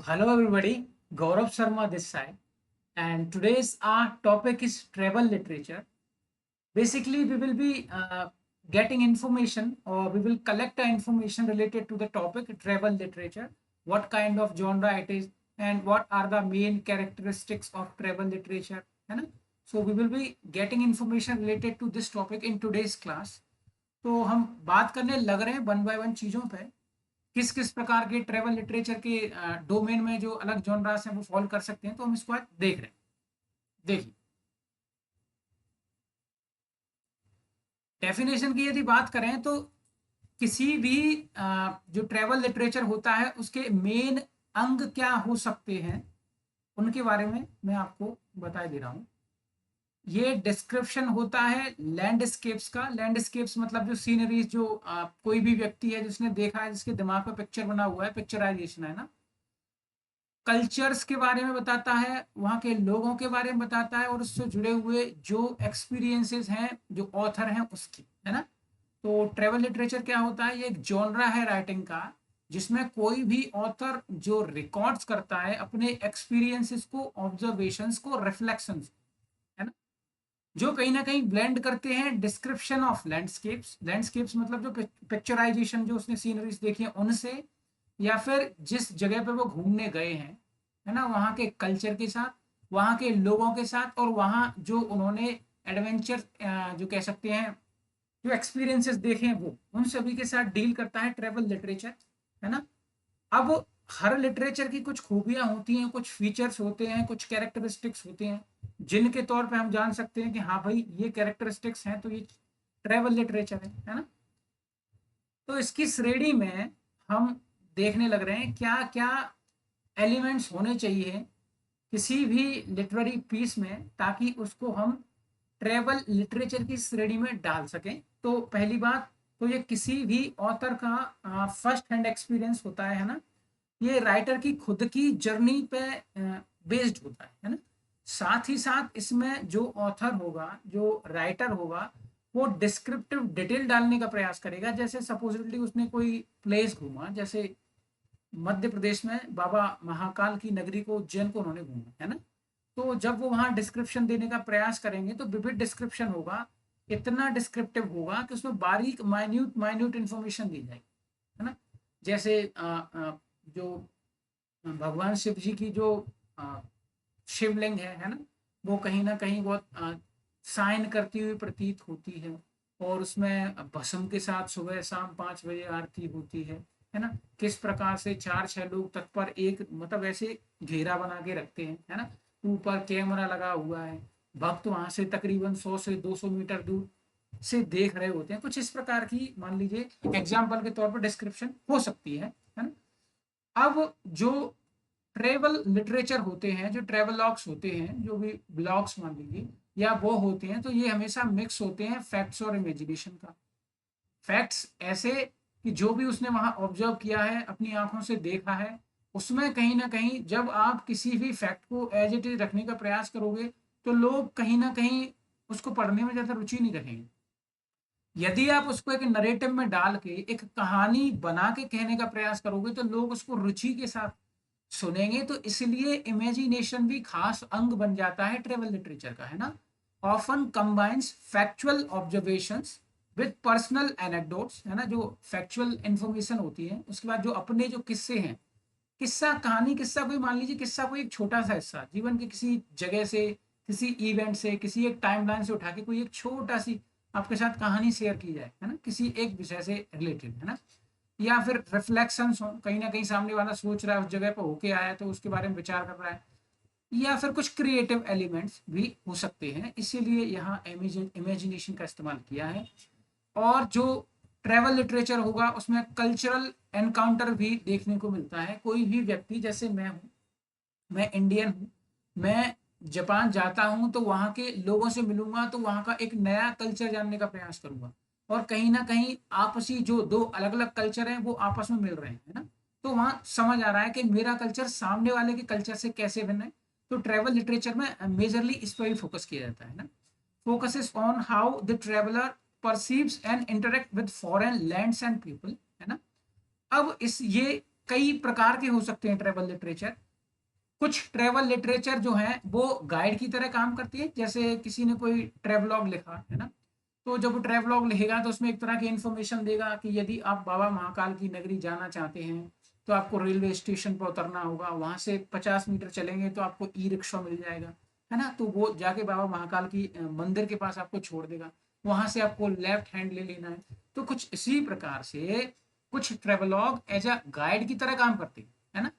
Hello everybody, Gaurav Sharma this side, and today's our topic is travel literature. Basically, we will be getting information, or we will collect the information related to the topic travel literature, what kind of genre it is, and what are the main characteristics of travel literature, है ना? So we will be getting information related to this topic in today's class. तो हम बात करने लग रहे हैं one by one चीज़ों पे, किस किस प्रकार के ट्रेवल लिटरेचर के डोमेन में जो अलग जॉनरास हैं वो फॉलो कर सकते हैं, तो हम इसको आज देख रहे हैं। देखिए, डेफिनेशन की यदि बात करें तो किसी भी जो ट्रेवल लिटरेचर होता है उसके मेन अंग क्या हो सकते हैं, उनके बारे में मैं आपको बता दे रहा हूँ। ये डिस्क्रिप्शन होता है लैंडस्केप्स का। लैंडस्केप्स मतलब जो सीनरीज, जो कोई भी व्यक्ति है जिसने देखा है, जिसके दिमाग में पिक्चर बना हुआ है, पिक्चराइजेशन है ना। कल्चर्स के बारे में बताता है, वहाँ के लोगों के बारे में बताता है, और उससे जुड़े हुए जो एक्सपीरियंसेस हैं जो ऑथर हैं उसकी, है ना। तो ट्रेवल लिटरेचर क्या होता है? ये एक जॉनरा है राइटिंग का, जिसमें कोई भी ऑथर जो रिकॉर्ड्स करता है अपने एक्सपीरियंसेस को, ऑब्जर्वेशंस को, रिफ्लेक्शंस, है ना, जो कहीं ना कहीं ब्लेंड करते हैं डिस्क्रिप्शन ऑफ लैंडस्केप्स। लैंडस्केप्स मतलब जो पिक्चराइजेशन जो उसने सीनरीज देखी है उनसे, या फिर जिस जगह पे वो घूमने गए हैं, है ना, वहाँ के कल्चर के साथ, वहाँ के लोगों के साथ, और वहाँ जो उन्होंने एडवेंचर जो कह सकते हैं, जो एक्सपीरियंसेस देखे हैं, वो उन सभी के साथ डील करता है ट्रेवल लिटरेचर, है ना। अब हर लिटरेचर की कुछ खूबियां होती हैं, कुछ फीचर्स होते हैं, कुछ कैरेक्टरिस्टिक्स होते हैं, जिनके तौर पे हम जान सकते हैं कि हाँ भाई ये कैरेक्टरिस्टिक्स हैं तो ये ट्रेवल लिटरेचर है ना। तो इसकी श्रेणी में हम देखने लग रहे हैं क्या क्या एलिमेंट्स होने चाहिए किसी भी लिटरेरी पीस में, ताकि उसको हम ट्रेवल लिटरेचर की श्रेणी में डाल सकें। तो पहली बात तो ये किसी भी ऑथर का फर्स्ट हैंड एक्सपीरियंस होता है ना। ये राइटर की खुद की जर्नी पे बेस्ड होता है ना। साथ ही साथ इसमें जो ऑथर होगा, जो राइटर होगा, वो डिस्क्रिप्टिव डिटेल डालने का प्रयास करेगा। जैसे सपोजिटली उसने कोई प्लेस घूमा, जैसे मध्य प्रदेश में बाबा महाकाल की नगरी को, उज्जैन को उन्होंने घूमा, है ना। तो जब वो वहां डिस्क्रिप्शन देने का प्रयास करेंगे तो विविध डिस्क्रिप्शन होगा, इतना डिस्क्रिप्टिव होगा कि उसमें बारीक माइन्यूट माइन्यूट इंफॉर्मेशन दी जाएगी, है ना। जैसे जो भगवान शिव जी की जो अ, शिवलिंग है ना, वो कहीं ना कहीं बहुत साइन करती हुई प्रतीत होती है, और उसमें भस्म के साथ सुबह शाम 5 बजे आरती होती है ना। किस प्रकार से 4-6 लोग तक पर एक मतलब ऐसे घेरा बना के रखते हैं, है ना। ऊपर कैमरा लगा हुआ है, भक्त वहां से तकरीबन 100 से 200 मीटर दूर से देख रहे होते हैं। कुछ इस प्रकार की मान लीजिए एग्जाम्पल के तौर पर डिस्क्रिप्शन हो सकती है ना। अब जो ट्रेवल लिटरेचर होते हैं, जो ट्रेवलॉग्स होते हैं, जो भी ब्लॉग्स मान लीजिए, या वो होते हैं, तो ये हमेशा मिक्स होते हैं फैक्ट्स और इमेजिनेशन का। फैक्ट्स ऐसे कि जो भी उसने वहां ऑब्जर्व किया है, अपनी आंखों से देखा है, उसमें कहीं ना कहीं जब आप किसी भी फैक्ट को एज इट इज रखने का प्रयास करोगे, तो लोग कहीं ना कहीं उसको पढ़ने में ज्यादा रुचि नहीं रखेंगे। यदि आप उसको एक नरेटिव में डाल के एक कहानी बना के कहने का प्रयास करोगे, तो लोग उसको रुचि के साथ सुनेंगे। तो इसलिए इमेजिनेशन भी खास अंग बन जाता है ट्रेवल लिटरेचर का, है ना। Often combines factual observations with personal anecdotes, है ना। जो फैक्चुअल इंफॉर्मेशन होती है, उसके बाद जो अपने जो किस्से हैं, किस्सा कहानी, किस्सा कोई मान लीजिए, किस्सा कोई एक छोटा सा हिस्सा जीवन के किसी जगह से, किसी इवेंट से, किसी एक टाइमलाइन से उठा के कोई एक छोटा सी आपके साथ कहानी शेयर की जाए, है ना, किसी एक विषय से रिलेटेड, है ना। या फिर रिफ्लेक्शंस हो, कहीं ना कहीं सामने वाला सोच रहा है, उस जगह पर होके आया है तो उसके बारे में विचार कर रहा है। या फिर कुछ क्रिएटिव एलिमेंट्स भी हो सकते हैं, इसीलिए यहाँ इमेजिनेशन का इस्तेमाल किया है। और जो ट्रैवल लिटरेचर होगा उसमें कल्चरल एनकाउंटर भी देखने को मिलता है। कोई भी व्यक्ति, जैसे मैं हूँ, मैं इंडियन हूँ, मैं जापान जाता हूँ तो वहाँ के लोगों से मिलूंगा, तो वहाँ का एक नया कल्चर जानने का प्रयास करूंगा, और कहीं ना कहीं आपसी जो दो अलग अलग कल्चर हैं वो आपस में मिल रहे हैं, है ना। तो वहाँ समझ आ रहा है कि मेरा कल्चर सामने वाले के कल्चर से कैसे भिन्न है। तो ट्रैवल लिटरेचर में मेजरली इस पर ही फोकस किया जाता है ना। Focuses on how the traveller perceives and interact with foreign lands and people, है ना। अब इस ये कई प्रकार के हो सकते हैं ट्रैवल लिटरेचर। कुछ ट्रैवल लिटरेचर जो है वो गाइड की तरह काम करती है, जैसे किसी ने कोई ट्रैवलॉग लिखा है ना, तो जब वो ट्रैवलॉग लिखेगा तो उसमें एक तरह की इन्फॉर्मेशन देगा कि यदि आप बाबा महाकाल की नगरी जाना चाहते हैं तो आपको रेलवे स्टेशन पर उतरना होगा, वहां से 50 मीटर चलेंगे तो आपको ई रिक्शा मिल जाएगा, है ना। तो वो जाके बाबा महाकाल की मंदिर के पास आपको छोड़ देगा, वहां से आपको लेफ्ट हैंड ले लेना है। तो कुछ इसी प्रकार से कुछ ट्रेवलॉग एज अ गाइड की तरह काम करते हैं, है ना।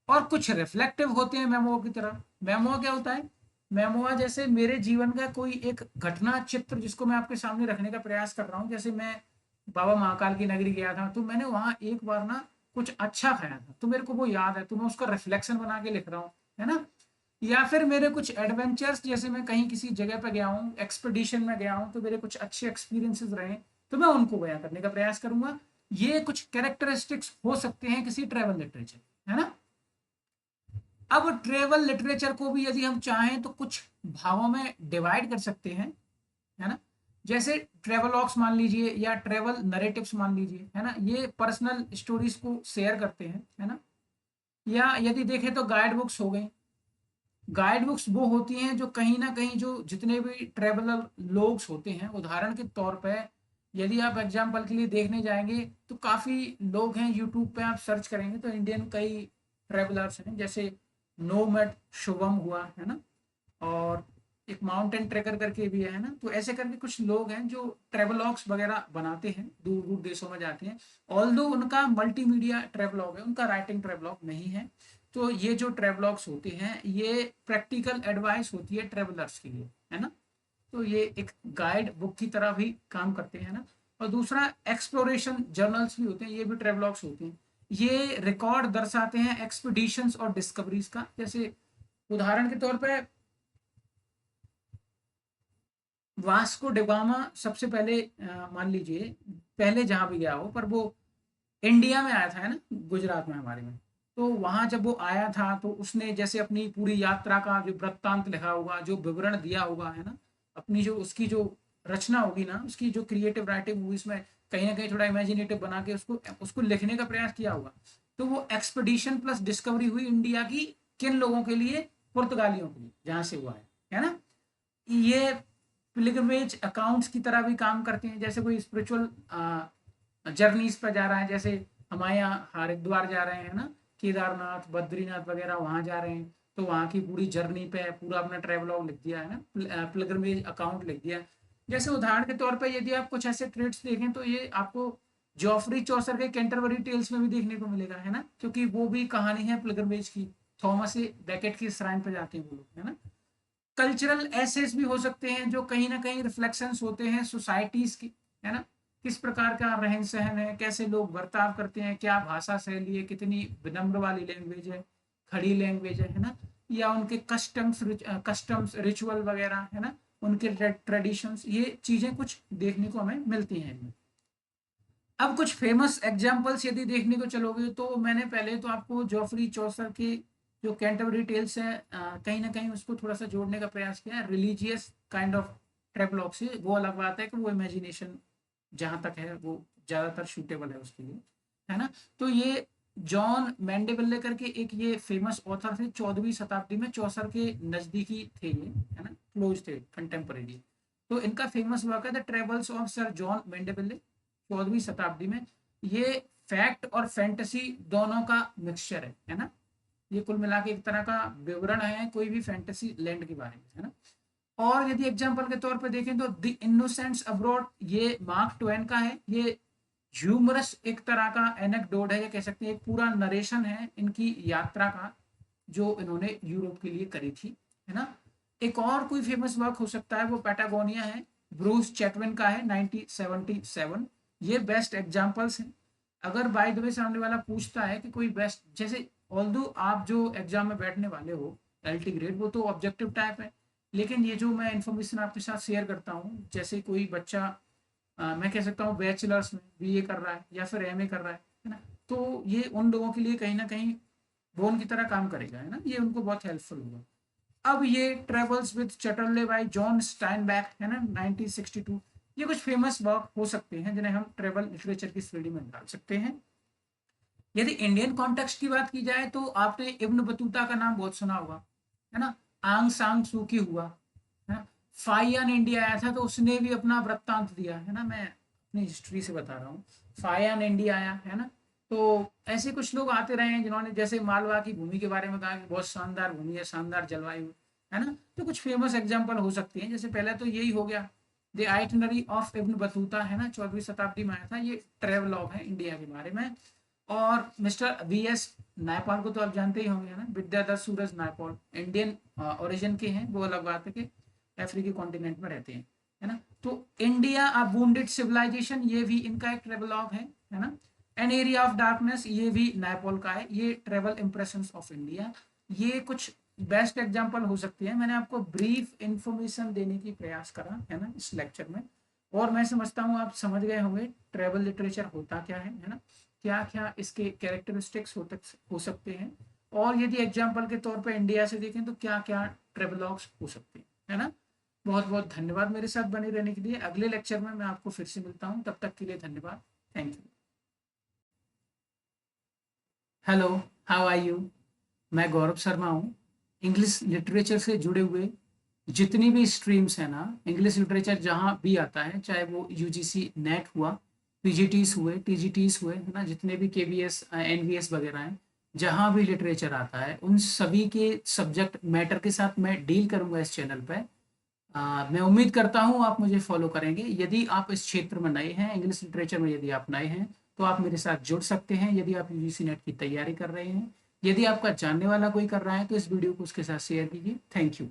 और कुछ रिफ्लेक्टिव होते हैं मेमो की तरह। मेमो क्या होता है? मेमोआ जैसे मेरे जीवन का कोई एक घटना चित्र जिसको मैं आपके सामने रखने का प्रयास कर रहा हूँ। जैसे मैं बाबा महाकाल की नगरी गया था, तो मैंने वहां एक बार ना कुछ अच्छा खाया था, तो मेरे को वो याद है, तो मैं उसका रिफ्लेक्शन बना के लिख रहा हूँ, है ना। या फिर मेरे कुछ एडवेंचर्स, जैसे मैं कहीं किसी जगह पे गया हूँ, एक्सपेडिशन में गया हूँ, तो मेरे कुछ अच्छे एक्सपीरियंसेस रहे, तो मैं उनको बयां करने का प्रयास करूंगा। ये कुछ कैरेक्टरिस्टिक्स हो सकते हैं किसी ट्रेवल लिटरेचर, है ना। अब ट्रेवल लिटरेचर को भी यदि हम चाहें तो कुछ भागों में डिवाइड कर सकते हैं, है ना। जैसे ट्रेवलॉग्स मान लीजिए या ट्रेवल नरेटिव्स मान लीजिए, है ना, ये पर्सनल स्टोरीज को शेयर करते हैं, है ना। या यदि देखें तो गाइड बुक्स हो गई। गाइड बुक्स वो होती हैं जो कहीं ना कहीं जो जितने भी ट्रेवलर लोग होते हैं, उदाहरण के तौर पे यदि आप एग्जाम्पल के लिए देखने जाएंगे तो काफ़ी लोग हैं, यूट्यूब पे आप सर्च करेंगे तो इंडियन कई ट्रेवलर्स हैं, जैसे नोमैड शुभम हुआ, है ना, और एक माउंटेन ट्रेकर करके भी है ना। तो ऐसे करके कुछ लोग हैं जो ट्रेवलॉग्स वगैरह बनाते हैं, दूर दूर देशों में जाते हैं। ऑल्दो उनका मल्टीमीडिया ट्रेवलॉग है, उनका राइटिंग ट्रेवलॉग नहीं है। तो ये जो ट्रेवलॉग्स होते हैं ये प्रैक्टिकल एडवाइस होती है ट्रेवलर्स के लिए, है ना। तो ये एक गाइड बुक की तरह भी काम करते हैं ना। और दूसरा एक्सप्लोरेशन जर्नल्स भी होते हैं, ये भी ट्रेवलॉग्स होते हैं। ये रिकॉर्ड दर्शाते हैं एक्सपीडिशंस और डिस्कवरीज का। जैसे उदाहरण के तौर पे वास्को डिगामा सबसे पहले मान लीजिए पहले जहां भी गया हो, पर वो इंडिया में आया था, है ना, गुजरात में हमारे में। तो वहां जब वो आया था तो उसने जैसे अपनी पूरी यात्रा का जो वृत्तांत लिखा होगा, जो विवरण दिया होगा, है ना, अपनी जो उसकी जो रचना होगी ना, उसकी जो क्रिएटिव राइटिंग होगी, इसमें कहीं ना कहीं थोड़ा इमेजिनेटिव बना के उसको उसको लिखने का प्रयास किया होगा। तो वो एक्सपेडिशन प्लस डिस्कवरी हुई इंडिया की, किन लोगों के लिए? पुर्तगालियों के लिए, जहां से हुआ है ना। ये पिलग्रिमेज अकाउंट्स की तरह भी काम करते हैं। जैसे कोई स्पिरिचुअल जर्नीज पर जा रहा है, जैसे हमारे यहाँ हरिद्वार जा रहे हैं ना, केदारनाथ बद्रीनाथ वगैरह वहां जा रहे हैं, तो वहां की पूरी जर्नी पे पूरा अपना ट्रेवलॉग लिख दिया है ना, पिलग्रिमेज अकाउंट लिख दिया। जैसे उदाहरण के तौर पर यदि आप कुछ ऐसे ट्रेड्स देखें तो ये आपको जॉफरी चौसर के कैंटरबरी टेल्स में भी देखने को मिलेगा, है ना, क्योंकि वो भी कहानी है पिलग्रिमेज की। थॉमस ए बैकेट की श्राइन पर जाते हैं वो लोग, है ना। कल्चरल एसेस भी हो सकते हैं जो कहीं ना कहीं रिफ्लेक्शंस होते हैं सोसाइटीज की, है ना। किस प्रकार का रहन सहन है, कैसे लोग बर्ताव करते हैं, क्या भाषा शैली है, कितनी विनम्र वाली लैंग्वेज है, खड़ी लैंग्वेज है ना। या उनके कस्टम्स रिचुअल वगैरह, है ना, उनके ट्रेडिशंस, ये चीजें कुछ देखने को हमें मिलती हैं इनमें। अब कुछ फेमस एग्जाम्पल्स यदि देखने को चलोगे तो मैंने पहले तो आपको जॉफरी चौसर के जो कैंटरबरी टेल्स है कहीं ना कहीं उसको थोड़ा सा जोड़ने का प्रयास किया है रिलीजियस काइंड ऑफ ट्रेवलॉग से। वो अलग बात है कि वो इमेजिनेशन जहाँ तक है वो ज़्यादातर सूटेबल है उसके लिए, है ना। तो ये जॉन मैंडेविले करके एक ये फेमस ऑथर थे, 14वीं शताब्दी में चौसर के नज़दीकी थे ये, है ना, क्लोज थे, कंटेम्परेरी। तो इनका फेमस वर्क है the travels of sir John Mandeville, 14वीं शताब्दी में। ये फैक्ट और फैंटेसी दोनों का मिक्सचर है ना। ये कुल मिला के एक तरह का विवरण है कोई भी फैंटेसी लैंड के बारे में, है ना। और यदि एग्जांपल के तौर पे देखें तो द इनोसेंट्स अब्रॉड, ये मार्क ट्वेन का है। ये ह्यूमरस एक तरह का एनेक्डोट है, या कह सकते हैं एक पूरा नरेशन है इनकी यात्रा का जो इन्होंने यूरोप के लिए करी थी, है ना। एक और कोई फेमस वर्क हो सकता है वो पैटागोनिया है, ब्रूस चैटविन का है, 1977। ये बेस्ट एग्जांपल्स हैं। अगर बाय द वे सामने वाला पूछता है कि कोई बेस्ट, जैसे ऑल्दो आप जो एग्जाम में बैठने वाले हो एलटी ग्रेड, वो तो ऑब्जेक्टिव टाइप है, लेकिन ये जो मैं इन्फॉर्मेशन आपके साथ शेयर करता हूँ, जैसे कोई बच्चा मैं कह सकता हूँ बैचलर्स में बीए कर रहा है या फिर एमए कर रहा है ना, तो ये उन लोगों के लिए कहीं ना कहीं बोन की तरह काम करेगा, है ना, ये उनको बहुत हेल्पफुल होगा। अब ये ट्रेवल्स विद चटरले बाय जॉन स्टाइनबैक है ना 1962, ये कुछ फेमस वर्क हो सकते हैं जिन्हें हम ट्रेवल लिटरेचर की श्रेणी में डाल सकते हैं। यदि इंडियन कॉन्टेक्स्ट की बात की जाए तो आपने इब्न बतूता का नाम बहुत सुना होगा, है ना। आंग सांग सूकी हुआ, है ना। फाइयान इंडिया आया था तो उसने भी अपना वृत्तांत दिया, है ना। मैं अपनी हिस्ट्री से बता रहा हूँ। फाइयान इंडिया आया, है ना। तो ऐसे कुछ लोग आते रहे हैं जिन्होंने जैसे मालवा की भूमि के बारे में कहा कि बहुत शानदार भूमि है, शानदार जलवायु, है ना। तो कुछ फेमस एग्जाम्पल हो सकते हैं, जैसे पहले तो यही हो गया the itinerary of Ibn Battuta, है ना, 14वीं शताब्दी में आया था। ये ट्रेवलॉग है इंडिया के बारे में। और मिस्टर वी.एस. नायपॉल को तो आप जानते ही होंगे, है ना। विद्याधर सूरज नायपॉल इंडियन ओरिजिन के हैं, वो अलग बात है कि अफ्रीकी कॉन्टिनेंट में रहते हैं, है ना। तो इंडिया अ वुंडेड सिविलाइजेशन, ये भी इनका एक ट्रेवलॉग है ना। एन एरिया ऑफ डार्कनेस, ये भी नायपॉल का है। ये ट्रेवल इंप्रेशंस ऑफ इंडिया, ये कुछ बेस्ट एग्जांपल हो सकती है। मैंने आपको ब्रीफ इंफॉर्मेशन देने की प्रयास करा, है ना, इस लेक्चर में। और मैं समझता हूँ आप समझ गए होंगे ट्रेवल लिटरेचर होता क्या है ना, क्या क्या इसके कैरेक्टरिस्टिक्स हो सकते हैं, और यदि एग्जाम्पल के तौर पर इंडिया से देखें तो क्या क्या ट्रेवलॉग्स हो सकते हैं, है ना। बहुत बहुत धन्यवाद मेरे साथ बने रहने के लिए। अगले लेक्चर में मैं आपको फिर से मिलता हूँ, तब तक के लिए धन्यवाद। Thank you. Hello, how are you. मैं गौरव शर्मा हूँ। इंग्लिश लिटरेचर से जुड़े हुए जितनी भी स्ट्रीम्स हैं ना, इंग्लिश लिटरेचर जहाँ भी आता है, चाहे वो यूजीसी नेट हुआ, पीजीटीज हुए, टीजीटीज हुए, है ना, जितने भी केबीएस एनवीएस वगैरह हैं, जहाँ भी लिटरेचर आता है उन सभी के सब्जेक्ट मैटर के साथ मैं डील करूँगा इस चैनल पे। मैं उम्मीद करता हूँ आप मुझे फॉलो करेंगे। यदि आप इस क्षेत्र में नए हैं, इंग्लिश लिटरेचर में यदि आप नए हैं, तो आप मेरे साथ जुड़ सकते हैं। यदि आप यूजीसी नेट की तैयारी कर रहे हैं, यदि आपका जानने वाला कोई कर रहा है, तो इस वीडियो को उसके साथ शेयर कीजिए। Thank you.